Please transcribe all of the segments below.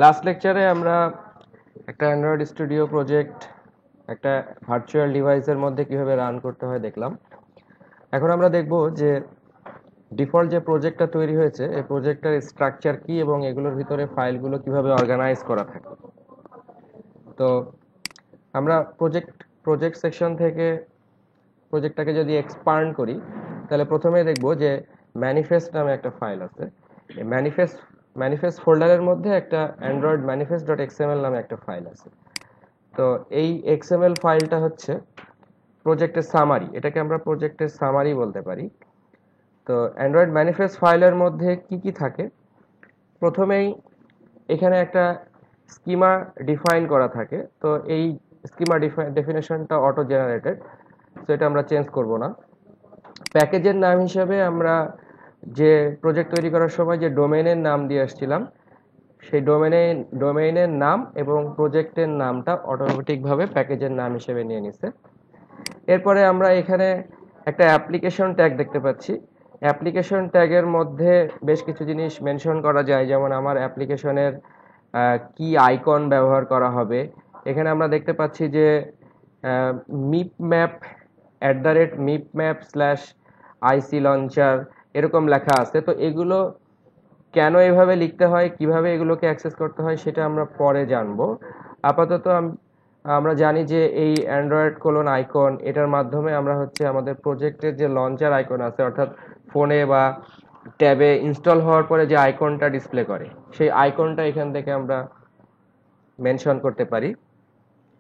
Last লেকচারে আমরা একটা অ্যান্ড্রয়েড স্টুডিও প্রজেক্ট একটা ভার্চুয়াল ডিভাইসের মধ্যে কিভাবে রান করতে হয় দেখলাম। এখন আমরা দেখব যে ডিফল্ট যে প্রজেক্টটা তৈরি হয়েছে এই প্রজেক্টটার স্ট্রাকচার কি এবং এগুলোর ভিতরে ফাইলগুলো কিভাবে অর্গানাইজ করা থাকে। তো আমরা প্রজেক্ট সেকশন থেকে প্রজেক্টটাকে যদি এক্সপান্ড করি তাহলে প্রথমে দেখব যে ম্যানিফেস্ট নামে একটা ফাইল আছে। এই ম্যানিফেস্ট ফোল্ডারের মধ্যে একটা অ্যান্ড্রয়েড ম্যানিফেস্ট ডট এক্সএমএল নামে একটা ফাইল আছে। তো এই এক্সএমএল ফাইলটা হচ্ছে প্রজেক্টের সামারি, এটাকে আমরা প্রজেক্টের সামারি বলতে পারি। তো অ্যান্ড্রয়েড ম্যানিফেস্ট ফাইলের মধ্যে কি কি থাকে, প্রথমেই এখানে একটা স্কিমা ডিফাইন করা থাকে। তো এই স্কিমা ডেফিনেশনটা অটো জেনারেটেড, তো এটা আমরা চেঞ্জ করব না। প্যাকেজের নাম হিসেবে আমরা যে প্রজেক্ট তৈরি করার সময় যে ডোমেইনের নাম দিয়ে আসছিলাম সেই ডোমেইনের নাম এবং প্রজেক্টের নামটা অটোমেটিকভাবে প্যাকেজের নাম হিসেবে নিয়ে নিছে। এরপরে আমরা এখানে একটা অ্যাপ্লিকেশন ট্যাগ দেখতে পাচ্ছি। অ্যাপ্লিকেশন ট্যাগের মধ্যে বেশ কিছু জিনিস মেনশন করা যায়, যেমন আমার অ্যাপ্লিকেশনের কি আইকন ব্যবহার করা হবে। এখানে আমরা দেখতে পাচ্ছি যে মিপম্যাপ @mipmap স্ল্যাশ আইসি লঞ্চার এরকম লেখা আছে। তো এগুলো কেন এভাবে লিখতে হয়, কিভাবে এগুলোকে অ্যাক্সেস করতে হয় সেটা আমরা পরে জানবো। আপাতত আমরা জানি যে এই অ্যান্ড্রয়েড কোলন আইকন, এটার মাধ্যমে আমরা হচ্ছে আমাদের প্রজেক্টের যে লঞ্চার আইকন আছে, অর্থাৎ ফোনে বা ট্যাবে ইনস্টল হওয়ার পরে যে আইকনটা ডিসপ্লে করে সেই আইকনটা এখান থেকে আমরা মেনশন করতে পারি।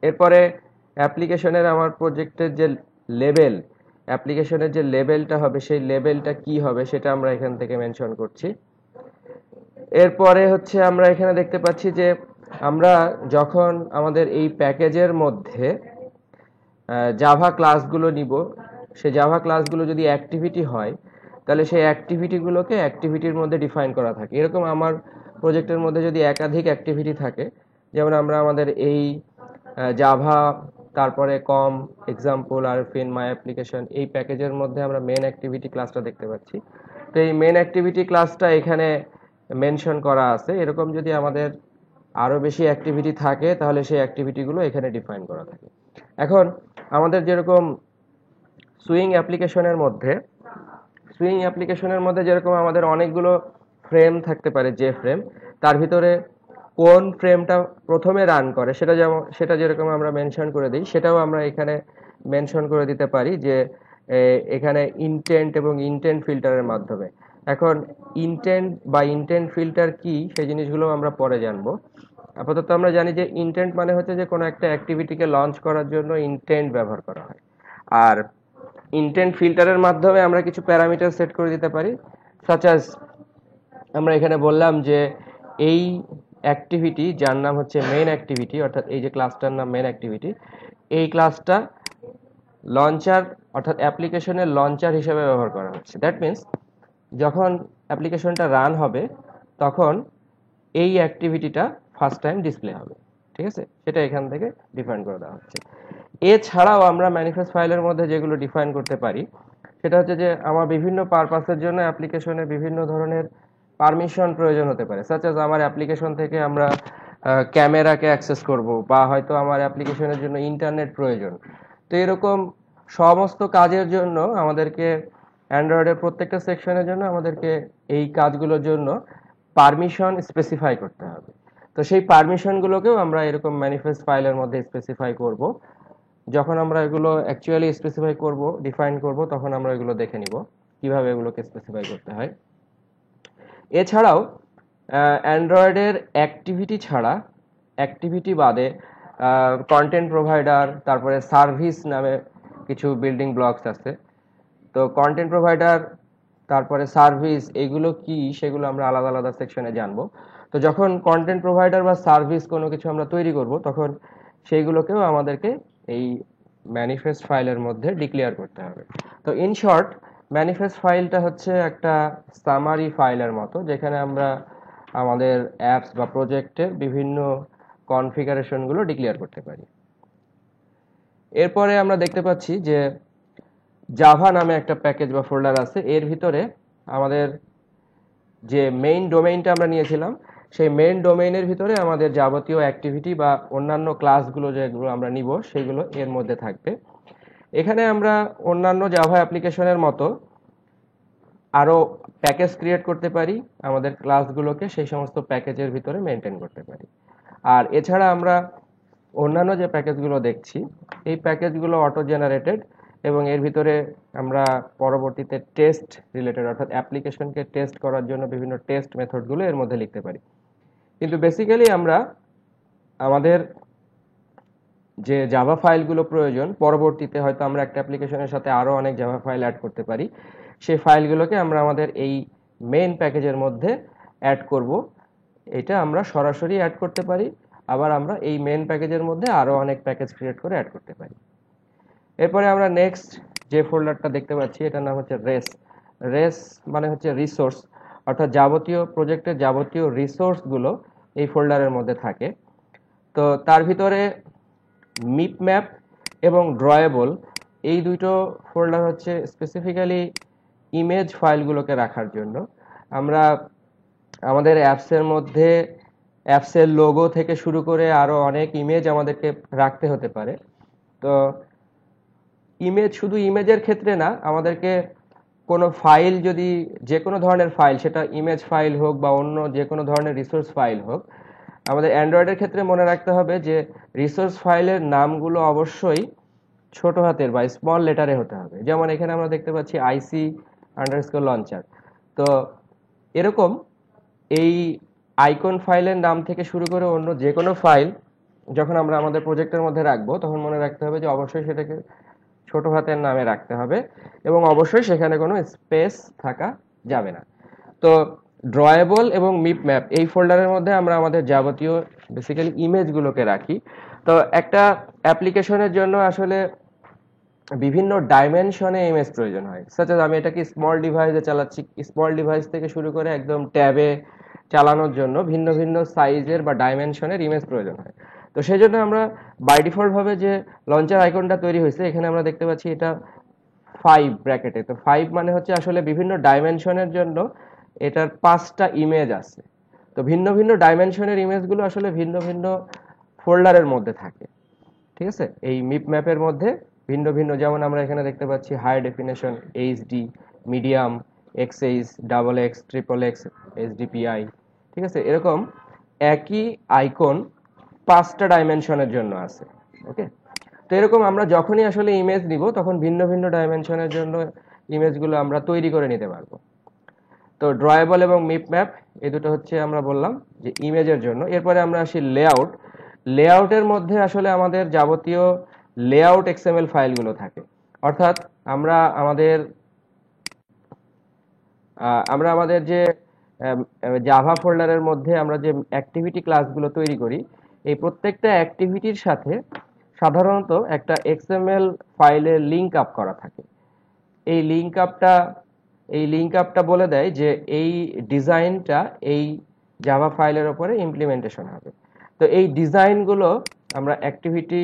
এরপরে অ্যাপ্লিকেশনের আমার প্রজেক্টের যে লেবেল, অ্যাপ্লিকেশনের যে লেবেলটা হবে সেই লেবেলটা কি হবে সেটা আমরা এখান থেকে মেনশন করছি। এরপরে হচ্ছে আমরা এখানে দেখতে পাচ্ছি যে আমরা যখন আমাদের এই প্যাকেজের মধ্যে জাভা ক্লাসগুলো নিব, সেই জাভা ক্লাসগুলো যদি অ্যাক্টিভিটি হয় তাহলে সেই অ্যাক্টিভিটিগুলোকে অ্যাক্টিভিটির মধ্যে ডিফাইন করা থাকে। এরকম আমার প্রজেক্টের মধ্যে যদি একাধিক অ্যাক্টিভিটি থাকে, যেমন আমরা আমাদের এই জাভা, তারপরে কম, এক্সাম্পল, আরফিন, মাই অ্যাপ্লিকেশন, এই প্যাকেজের মধ্যে আমরা মেন অ্যাক্টিভিটি ক্লাসটা দেখতে পাচ্ছি। তো এই মেন অ্যাক্টিভিটি ক্লাসটা এখানে মেনশন করা আছে। এরকম যদি আমাদের আরও বেশি অ্যাক্টিভিটি থাকে তাহলে সেই অ্যাক্টিভিটিগুলো এখানে ডিফাইন করা থাকে। এখন আমাদের যেরকম সুইং অ্যাপ্লিকেশনের মধ্যে যেরকম আমাদের অনেকগুলো ফ্রেম থাকতে পারে, যে ফ্রেম তার ভিতরে কোন ফ্রেমটা প্রথমে রান করে সেটা যেরকম আমরা মেনশন করে দিই, সেটাও আমরা এখানে মেনশন করে দিতে পারি যে এখানে ইনটেন্ট এবং ইনটেন্ট ফিল্টারের মাধ্যমে। এখন ইনটেন্ট ফিল্টার কি সেই জিনিসগুলো আমরা পরে জানবো। আপাতত আমরা জানি যে ইনটেন্ট মানে হচ্ছে যে কোনো একটা অ্যাক্টিভিটিকে লঞ্চ করার জন্য ইনটেন্ট ব্যবহার করা হয়। আর ইনটেন্ট ফিল্টারের মাধ্যমে আমরা কিছু প্যারামিটার সেট করে দিতে পারি, সাচ অ্যাজ আমরা এখানে বললাম যে এই অ্যাক্টিভিটি যার নাম হচ্ছে মেইন অ্যাক্টিভিটি, অর্থাৎ এই যে ক্লাসটার নাম মেইন অ্যাক্টিভিটি, এই ক্লাসটা লঞ্চার অর্থাৎ অ্যাপ্লিকেশনের লঞ্চার হিসেবে ব্যবহার করা হচ্ছে। দ্যাট মিনস যখন অ্যাপ্লিকেশনটা রান হবে তখন এই অ্যাক্টিভিটিটা ফার্স্ট টাইম ডিসপ্লে হবে। ঠিক আছে, সেটা এখান থেকে ডিফাইন করে দেওয়া হচ্ছে। এছাড়াও আমরা ম্যানিফেস্ট ফাইলের মধ্যে যেগুলো ডিফাইন করতে পারি সেটা হচ্ছে যে আমার বিভিন্ন পারপাসের জন্য অ্যাপ্লিকেশনে বিভিন্ন ধরনের পারমিশন প্রয়োজন হতে পারে। সাচ অ্যাজ আমার অ্যাপ্লিকেশন থেকে আমরা ক্যামেরাকে অ্যাক্সেস করব, বা হয়তো আমার অ্যাপ্লিকেশনের জন্য ইন্টারনেট প্রয়োজন। তো এরকম সমস্ত কাজের জন্য আমাদেরকে অ্যান্ড্রয়েডের প্রত্যেকটা সেকশনের জন্য আমাদেরকে এই কাজগুলোর জন্য পারমিশন স্পেসিফাই করতে হবে। তো সেই পারমিশনগুলোকেও আমরা এরকম ম্যানিফেস্ট ফাইলের মধ্যে স্পেসিফাই করব। যখন আমরা এগুলো অ্যাকচুয়ালি স্পেসিফাই করব, ডিফাইন করব, তখন আমরা এগুলো দেখে নিব কিভাবে এগুলোকে স্পেসিফাই করতে হয়। এছাড়াও অ্যান্ড্রয়েডের অ্যাক্টিভিটি বাদে কন্টেন্ট প্রোভাইডার, তারপরে সার্ভিস নামে কিছু বিল্ডিং ব্লকস আছে। তো কন্টেন্ট প্রোভাইডার, তারপরে সার্ভিস, এগুলো কি সেগুলো আমরা আলাদা আলাদা সেকশনে জানবো। তো যখন কন্টেন্ট প্রোভাইডার বা সার্ভিস কোনো কিছু আমরা তৈরি করব তখন সেইগুলোকেও আমাদেরকে এই ম্যানিফেস্ট ফাইলের মধ্যে ডিক্লেয়ার করতে হবে। তো ইন শর্ট, ম্যানিফেস্ট ফাইলটা হচ্ছে একটা সামারি ফাইলের মতো, যেখানে আমরা আমাদের অ্যাপস বা প্রজেক্টের বিভিন্ন কনফিগারেশনগুলো ডিক্লেয়ার করতে পারি। এরপরে আমরা দেখতে পাচ্ছি যে জাভা নামে একটা প্যাকেজ বা ফোল্ডার আছে। এর ভিতরে আমাদের যে মেইন ডোমেইনটা আমরা নিয়েছিলাম সেই মেইন ডোমেইনের ভিতরে আমাদের যাবতীয় অ্যাক্টিভিটি বা অন্যান্য ক্লাসগুলো যেগুলো আমরা নিব সেগুলো এর মধ্যে থাকবে। এখানে আমরা অন্যান্য জাভা অ্যাপ্লিকেশনের মতো আরও প্যাকেজ ক্রিয়েট করতে পারি, আমাদের ক্লাসগুলোকে সেই সমস্ত প্যাকেজের ভিতরে মেনটেন করতে পারি। আর এছাড়া আমরা অন্যান্য যে প্যাকেজগুলো দেখছি এই প্যাকেজগুলো অটো জেনারেটেড, এবং এর ভিতরে আমরা পরবর্তীতে টেস্ট রিলেটেড অর্থাৎ অ্যাপ্লিকেশনকে টেস্ট করার জন্য বিভিন্ন টেস্ট মেথডগুলো এর মধ্যে লিখতে পারি। কিন্তু বেসিক্যালি আমরা আমাদের যে জাভা ফাইলগুলো প্রয়োজন, পরবর্তীতে হয়তো আমরা একটা অ্যাপ্লিকেশনের সাথে আরও অনেক জাভা ফাইল অ্যাড করতে পারি, সেই ফাইলগুলোকে আমরা আমাদের এই মেইন প্যাকেজের মধ্যে অ্যাড করব। এটা আমরা সরাসরি অ্যাড করতে পারি, আবার আমরা এই মেইন প্যাকেজের মধ্যে আরও অনেক প্যাকেজ ক্রিয়েট করে অ্যাড করতে পারি। এরপরে আমরা নেক্সট যে ফোল্ডারটা দেখতে পাচ্ছি এটার নাম হচ্ছে রেস। রেস মানে হচ্ছে রিসোর্স, অর্থাৎ যাবতীয় প্রজেক্টের যাবতীয় রিসোর্সগুলো এই ফোল্ডারের মধ্যে থাকে। তো তার ভিতরে মিপ ম্যাপ এবং ড্রয়েবল এই দুটো ফোল্ডার হচ্ছে স্পেসিফিক্যালি ইমেজ ফাইলগুলোকে রাখার জন্য। আমরা আমাদের অ্যাপসের মধ্যে অ্যাপসের লোগো থেকে শুরু করে আরও অনেক ইমেজ আমাদেরকে রাখতে হতে পারে। তো ইমেজ, শুধু ইমেজের ক্ষেত্রে না, আমাদেরকে কোনো ফাইল, যদি যে কোনো ধরনের ফাইল, সেটা ইমেজ ফাইল হোক বা অন্য যে কোনো ধরনের রিসোর্স ফাইল হোক, আমাদের অ্যান্ড্রয়েডের ক্ষেত্রে মনে রাখতে হবে যে রিসোর্স ফাইলের নামগুলো অবশ্যই ছোট হাতের বা স্মল লেটারে হতে হবে। যেমন এখানে আমরা দেখতে পাচ্ছি IC_লঞ্চার। তো এরকম এই আইকন ফাইলের নাম থেকে শুরু করে অন্য যে কোনো ফাইল যখন আমরা আমাদের প্রজেক্টের মধ্যে রাখবো, তখন মনে রাখতে হবে যে অবশ্যই সেটাকে ছোট হাতের নামে রাখতে হবে এবং অবশ্যই সেখানে কোনো স্পেস থাকা যাবে না। তো ড্রয়েবল এবং মিপ ম্যাপ এই ফোল্ডারের মধ্যে আমরা আমাদের যাবতীয় বেসিক্যালি ইমেজগুলোকে রাখি। তো একটা অ্যাপ্লিকেশনের জন্য আসলে বিভিন্ন ডাইমেনশনে ইমেজ প্রয়োজন হয়। সাচ আমি এটাকে স্মল ডিভাইসে চালাচ্ছি, স্মল ডিভাইস থেকে শুরু করে একদম ট্যাবে চালানোর জন্য ভিন্ন ভিন্ন সাইজের বা ডাইমেনশনের ইমেজ প্রয়োজন হয়। তো সেই জন্য আমরা বাই ডিফল্ট ভাবে যে লঞ্চার আইকনটা তৈরি হয়েছে এখানে আমরা দেখতে পাচ্ছি এটা 5 ব্র্যাকেটে। তো 5 মানে হচ্ছে আসলে বিভিন্ন ডাইমেনশনের জন্য এটার 5টা ইমেজ আছে। তো ভিন্ন ভিন্ন ডাইমেনশনের ইমেজগুলো আসলে ভিন্ন ভিন্ন ফোল্ডারের মধ্যে থাকে। ঠিক আছে, এই মিপ ম্যাপের মধ্যে ভিন্ন ভিন্ন, যেমন আমরা এখানে দেখতে পাচ্ছি high definition, HD, medium, XH, double X, triple X, HDPI. ঠিক আছে, এরকম একই আইকন 5টা ডাইমেনশনের জন্য আছে। ওকে, তো এরকম আমরা যখনই আসলে ইমেজ নিব তখন ভিন্ন ভিন্ন ডাইমেনশনের জন্য ইমেজগুলো আমরা তৈরি করে নিতে পারবো। তো ড্রয়েবল এবং মিপ ম্যাপ এই দুটো হচ্ছে আমরা বললাম যে ইমেজের জন্য। এরপরে আমরা আসি লেআউট। লেআউটের মধ্যে আসলে আমাদের যাবতীয় লেআউট এক্সএমএল ফাইলগুলো থাকে। অর্থাৎ আমরা আমাদের যে জাভা ফোল্ডারের মধ্যে আমরা যে অ্যাক্টিভিটি ক্লাসগুলো তৈরি করি, এই প্রত্যেকটা অ্যাক্টিভিটির সাথে সাধারণত একটা এক্সএমএল ফাইলের লিঙ্ক আপ করা থাকে। এই লিঙ্ক আপটা বলে দেয় যে এই ডিজাইনটা এই জাভা ফাইলের উপরে ইমপ্লিমেন্টেশন হবে। তো এই ডিজাইনগুলো আমরা অ্যাক্টিভিটি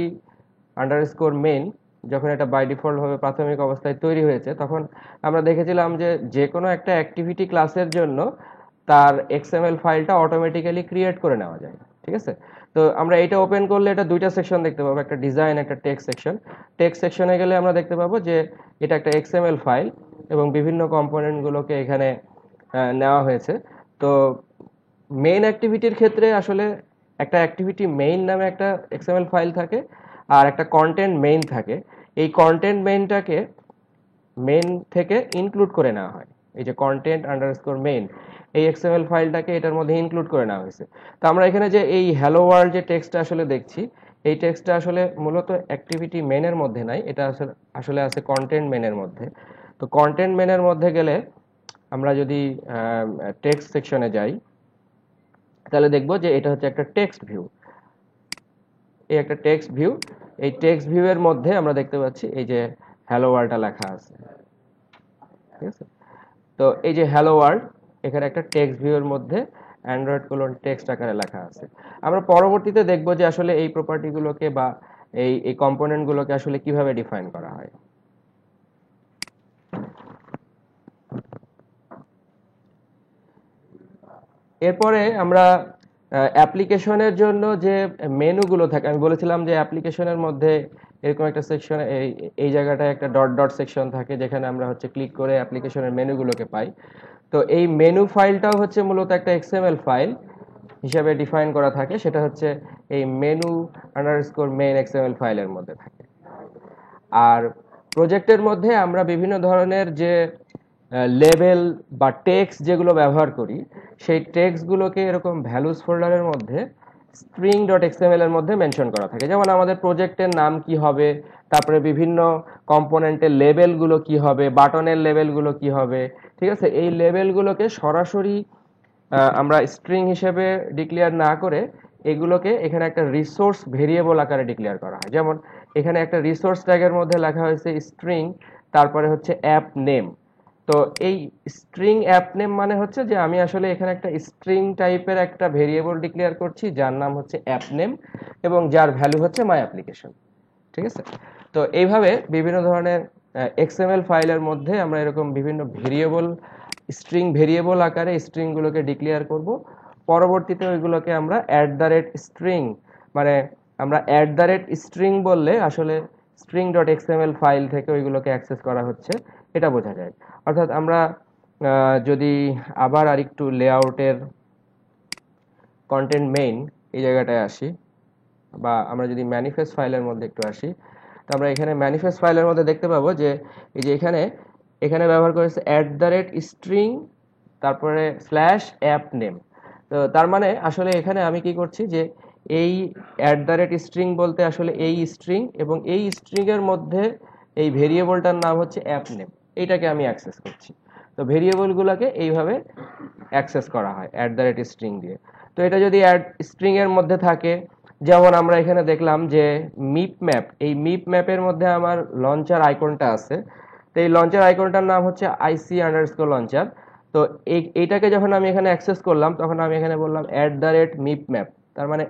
আন্ডারস্কোর মেইন, যখন এটা বাই ডিফল্ট ভাবে প্রাথমিক অবস্থায় তৈরি হয়েছে, তখন আমরা দেখেছিলাম যে যে কোনো একটা অ্যাক্টিভিটি ক্লাসের জন্য তার এক্সএমএল ফাইলটা অটোমেটিক্যালি ক্রিয়েট করে নেওয়া যায়। ঠিক আছে, তো আমরা এটা ওপেন করলে এটা দুইটা সেকশন দেখতে পাবো, একটা ডিজাইন, একটা টেক্সট সেকশন। টেক্সট সেকশনে গেলে আমরা দেখতে পাবো যে এটা একটা এক্সএমএল ফাইল এবং বিভিন্ন কম্পোনেন্টগুলোকে এখানে নেওয়া হয়েছে। তো মেইন অ্যাক্টিভিটির ক্ষেত্রে আসলে একটা অ্যাক্টিভিটি মেইন নামে একটা এক্সএমএল ফাইল থাকে আর একটা কন্টেন্ট মেইন থাকে। এই কন্টেন্ট মেইনটাকে মেইন থেকে ইনক্লুড করে নেওয়া হয়। এই যে কন্টেন্ট আন্ডারস্কোর মেইন, এই এক্সএমএল ফাইলটাকে এটার মধ্যে ইনক্লুড করে নেওয়া হয়েছে। তো আমরা এখানে যে এই হ্যালো ওয়ার্ল্ড যে টেক্সটটা আসলে দেখছি, এই টেক্সটটা আসলে মূলত অ্যাক্টিভিটি মেনের মধ্যে নাই, এটা আসলে আছে কন্টেন্ট মেনের মধ্যে। তো কন্টেন্ট মেনের মধ্যে গেলে আমরা যদি টেক্সট সেকশনে যাই তাহলে দেখবো যে এটা হচ্ছে একটা টেক্সট ভিউ। এই একটা টেক্সট ভিউ, এই টেক্সট ভিউ এর মধ্যে আমরা দেখতে পাচ্ছি এই যে হ্যালো ওয়ার্ল্ডটা লেখা আছে। ঠিক আছে, তো এই যে হ্যালো ওয়ার্ল্ড এখানে একটা টেক্সট ভিউ এর মধ্যে অ্যান্ড্রয়েড কোলন টেক্সট আকারে লেখা আছে। আমরা পরবর্তীতে দেখব যে আসলে এই প্রপার্টিগুলোকে বা এই কম্পোনেন্টগুলোকে আসলে কিভাবে ডিফাইন করা হয়। এরপরে আমরা অ্যাপ্লিকেশনের জন্য যে মেনুগুলো থাকে, আমি বলেছিলাম যে অ্যাপ্লিকেশনের মধ্যে এরকম একটা সেকশন, এই জায়গাটায় একটা ডট ডট সেকশন থাকে যেখানে আমরা হচ্ছে ক্লিক করে অ্যাপ্লিকেশনের মেনুগুলোকে পাই। তো এই মেনু ফাইলটাও হচ্ছে মূলত একটা এক্সএমএল ফাইল হিসাবে ডিফাইন করা থাকে, সেটা হচ্ছে এই মেনু আন্ডারস্কোর মেইন এক্সএমএল ফাইলের মধ্যে থাকে। আর প্রজেক্টের মধ্যে আমরা বিভিন্ন ধরনের যে লেবেল বা টেক্সট যেগুলো ব্যবহার করি, সেই টেক্সটগুলোকে এরকম ভ্যালুস ফোল্ডারের মধ্যে স্ট্রিং ডট এক্সএমএল এর মধ্যে মেনশন করা থাকে। যেমন আমাদের প্রজেক্টের নাম কি হবে, তারপরে বিভিন্ন কম্পোনেন্টের লেবেলগুলো কি হবে, বাটনের লেবেলগুলো কি হবে, ঠিক আছে। এই লেবেলগুলোকে সরাসরি আমরা স্ট্রিং হিসেবে ডিক্লেয়ার না করে এগুলোকে এখানে একটা রিসোর্স ভেরিয়েবল আকারে ডিক্লেয়ার করা হয়। যেমন এখানে একটা রিসোর্স ট্যাগের মধ্যে লেখা হয়েছে স্ট্রিং, তারপরে হচ্ছে অ্যাপ নেম। তো এই স্ট্রিং অ্যাপ নেম মানে হচ্ছে যে আমি আসলে এখানে একটা স্ট্রিং টাইপের একটা ভেরিয়েবল ডিক্লেয়ার করছি যার নাম হচ্ছে অ্যাপ নেম এবং যার ভ্যালু হচ্ছে মাই অ্যাপ্লিকেশন, ঠিক আছে। তো এইভাবে বিভিন্ন ধরনের এক্সএমএল ফাইলের মধ্যে আমরা এরকম বিভিন্ন ভেরিয়েবল, স্ট্রিং ভেরিয়েবল আকারে স্ট্রিংগুলোকে ডিক্লেয়ার করব। পরবর্তীতে ওইগুলোকে আমরা @স্ট্রিং, মানে আমরা @স্ট্রিং বললে আসলে স্ট্রিং ডট এক্সএমএল ফাইল থেকে ওইগুলোকে অ্যাক্সেস করা হচ্ছে এটা বোঝা যায়। অর্থাৎ আমরা যদি আবার আরেকটু লেআউটের কন্টেন্ট মেইন এই জায়গাটায় আসি, বা আমরা যদি ম্যানিফেস্ট ফাইলের মধ্যে একটু আসি, তো আমরা এখানে ম্যানিফেস্ট ফাইলের মধ্যে দেখতে পাবো যে এই যে এখানে এখানে ব্যবহার করেছে @স্ট্রিং তারপরে /অ্যাপ নেম। তো তার মানে আসলে এখানে আমি কি করছি যে এই @স্ট্রিং বলতে আসলে এই স্ট্রিং এবং এই স্ট্রিং এর মধ্যে এই ভেরিয়েবলটার নাম হচ্ছে অ্যাপ নেম, এইটাকে আমি অ্যাক্সেস করছি। তো ভেরিয়েবলগুলোকে এইভাবে অ্যাক্সেস করা হয় @স্ট্রিং দিয়ে। তো এটা যদি স্ট্রিং এর মধ্যে থাকে, যেমন আমরা এখানে দেখলাম যে মিপ ম্যাপ, এই মিপ ম্যাপের মধ্যে আমার লঞ্চার আইকনটা আছে। তো এই লঞ্চার আইকনটার নাম হচ্ছে IC_লঞ্চার। তো এইটাকে যখন আমি এখানে অ্যাক্সেস করলাম তখন আমি এখানে বললাম @মিপ ম্যাপ। তার মানে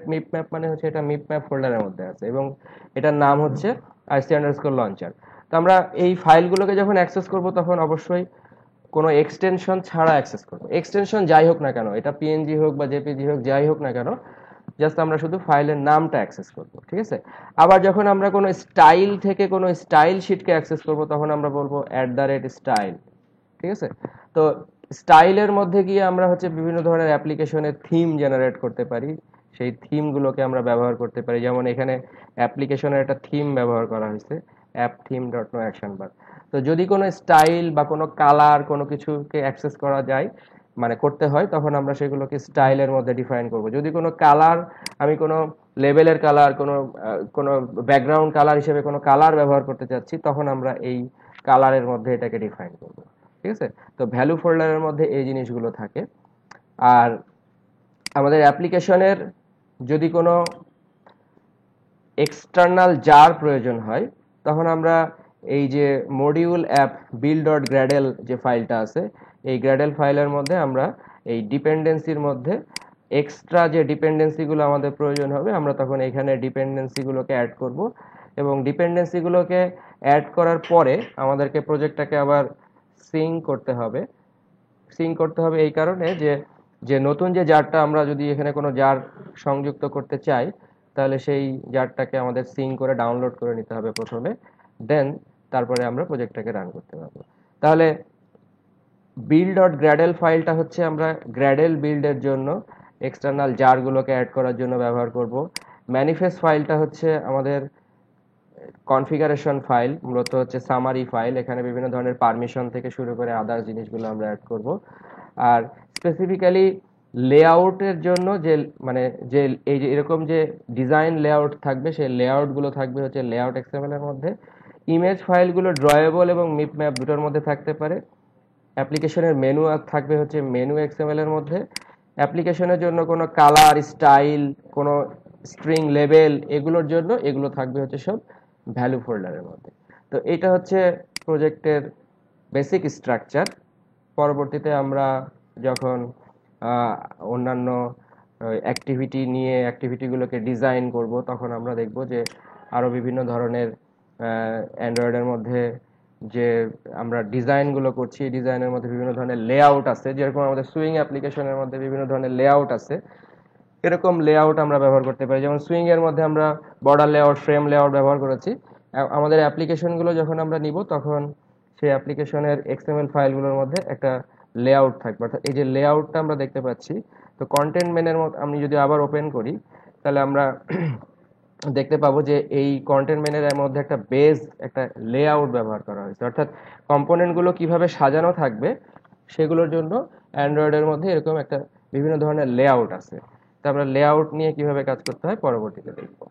@মিপ ম্যাপ মানে হচ্ছে এটা মিপ ম্যাপ ফোল্ডারের মধ্যে আছে এবং এটার নাম হচ্ছে IC_লঞ্চার। তো আমরা এই ফাইলগুলোকে যখন অ্যাক্সেস করব তখন অবশ্যই কোনো এক্সটেনশন ছাড়া অ্যাক্সেস করব। এক্সটেনশন যাই হোক না কেন, এটা PNG হোক বা JPG হোক, যাই হোক না কেন, জাস্ট আমরা শুধু ফাইলের নামটা অ্যাক্সেস করব, ঠিক আছে। আবার যখন আমরা কোনো স্টাইল থেকে কোনো স্টাইল শিটকে অ্যাক্সেস করব তখন আমরা বলবো @স্টাইল, ঠিক আছে। তো স্টাইলের মধ্যে গিয়ে আমরা হচ্ছে বিভিন্ন ধরনের অ্যাপ্লিকেশনের থিম জেনারেট করতে পারি, সেই থিমগুলোকে আমরা ব্যবহার করতে পারি। যেমন এখানে অ্যাপ্লিকেশনের একটা থিম ব্যবহার করা হয়েছে, app theme dot no action bar. তো যদি কোনো স্টাইল বা কোনো কালার কোনো কিছুকে অ্যাক্সেস করা যায়, মানে করতে হয়, তখন আমরা সেগুলোকে স্টাইলের মধ্যে ডিফাইন করব। যদি কোনো কালার, আমি কোনো লেবেলের কালার, কোনো ব্যাকগ্রাউন্ড কালার হিসেবে কোনো কালার ব্যবহার করতে চাচ্ছি, তখন আমরা এই কালারের মধ্যে এটাকে ডিফাইন করব, ঠিক আছে। তো ভ্যালু ফোল্ডারের মধ্যে এই জিনিসগুলো থাকে। আর আমাদের অ্যাপ্লিকেশনের যদি কোনো এক্সটার্নাল জার প্রয়োজন হয় তখন আমরা এই যে মডিউল অ্যাপ বিল্ড ডট গ্র্যাডেল যে ফাইলটা আছে, এই গ্র্যাডেল ফাইলের মধ্যে আমরা এই ডিপেন্ডেন্সির মধ্যে এক্সট্রা যে ডিপেন্ডেন্সিগুলো আমাদের প্রয়োজন হবে আমরা তখন এখানে ডিপেন্ডেন্সিগুলোকে অ্যাড করব। এবং ডিপেন্ডেন্সিগুলোকে অ্যাড করার পরে আমাদেরকে প্রজেক্টটাকে আবার সিঙ্ক করতে হবে এই কারণে যে যে নতুন যে জারটা আমরা যদি এখানে কোনো জার সংযুক্ত করতে চাই, তাহলে সেই জারটাকে আমাদের সিঙ্ক করে ডাউনলোড করে নিতে হবে প্রথমে, দেন তারপরে আমরা প্রজেক্টটাকে রান করতে পারবো। তাহলে বিল্ড ডট গ্র্যাডেল ফাইলটা হচ্ছে আমরা গ্র্যাডেল বিল্ডের জন্য এক্সটার্নাল জারগুলোকে অ্যাড করার জন্য ব্যবহার করব। ম্যানিফেস্ট ফাইলটা হচ্ছে আমাদের কনফিগারেশন ফাইল, মূলত হচ্ছে সামারি ফাইল, এখানে বিভিন্ন ধরনের পারমিশন থেকে শুরু করে আদার্স জিনিসগুলো আমরা অ্যাড করব। আর স্পেসিফিক্যালি লেআউটের জন্য যে মানে যে এই যে এরকম যে ডিজাইন লেআউট থাকবে সেই লেআউটগুলো থাকবে হচ্ছে লেআউট এক্সএমএল এর মধ্যে। ইমেজ ফাইলগুলো ড্রয়েবল এবং মিপ ম্যাপ দুটোর মধ্যে থাকতে পারে। অ্যাপ্লিকেশনের মেনু থাকবে হচ্ছে মেনু এক্সএমএল এর মধ্যে। অ্যাপ্লিকেশনের জন্য কোনো কালার, স্টাইল, কোনো স্ট্রিং লেবেল, এগুলোর জন্য এগুলো থাকবে হচ্ছে সব ভ্যালু ফোল্ডারের মধ্যে। তো এটা হচ্ছে প্রজেক্টের বেসিক স্ট্রাকচার। পরবর্তীতে আমরা যখন অন্যান্য অ্যাক্টিভিটি নিয়ে অ্যাক্টিভিটিগুলোকে ডিজাইন করব তখন আমরা দেখব যে আরও বিভিন্ন ধরনের অ্যান্ড্রয়েডের মধ্যে যে আমরা ডিজাইনগুলো করছি, এই ডিজাইনের মধ্যে বিভিন্ন ধরনের লেআউট আছে, যেরকম আমাদের সুইং অ্যাপ্লিকেশনের মধ্যে বিভিন্ন ধরনের লেআউট আছে, এরকম লেআউট আমরা ব্যবহার করতে পারি। যেমন সুইং এর মধ্যে আমরা বর্ডার লেআউট, ফ্রেম লেআউট ব্যবহার করেছি। আমাদের অ্যাপ্লিকেশনগুলো যখন আমরা নিব তখন সেই অ্যাপ্লিকেশনের এক্সএমএল ফাইলগুলোর মধ্যে একটা লেআউট থাকবে, অর্থাৎ এই যে লেআউটটা আমরা দেখতে পাচ্ছি। তো কন্টেন্ট মেনের মধ্যে আমি যদি আবার ওপেন করি, তাহলে আমরা দেখতে পাবো যে এই কন্টেন্ট মেনের মধ্যে একটা বেজ, একটা লেআউট ব্যবহার করা হয়েছে, অর্থাৎ কম্পোনেন্টগুলো কিভাবে সাজানো থাকবে সেগুলোর জন্য অ্যান্ড্রয়েডের মধ্যে এরকম একটা বিভিন্ন ধরনের লেআউট আছে। তো আমরা লেআউট নিয়ে কিভাবে কাজ করতে হয় পরবর্তীতে দেখবো।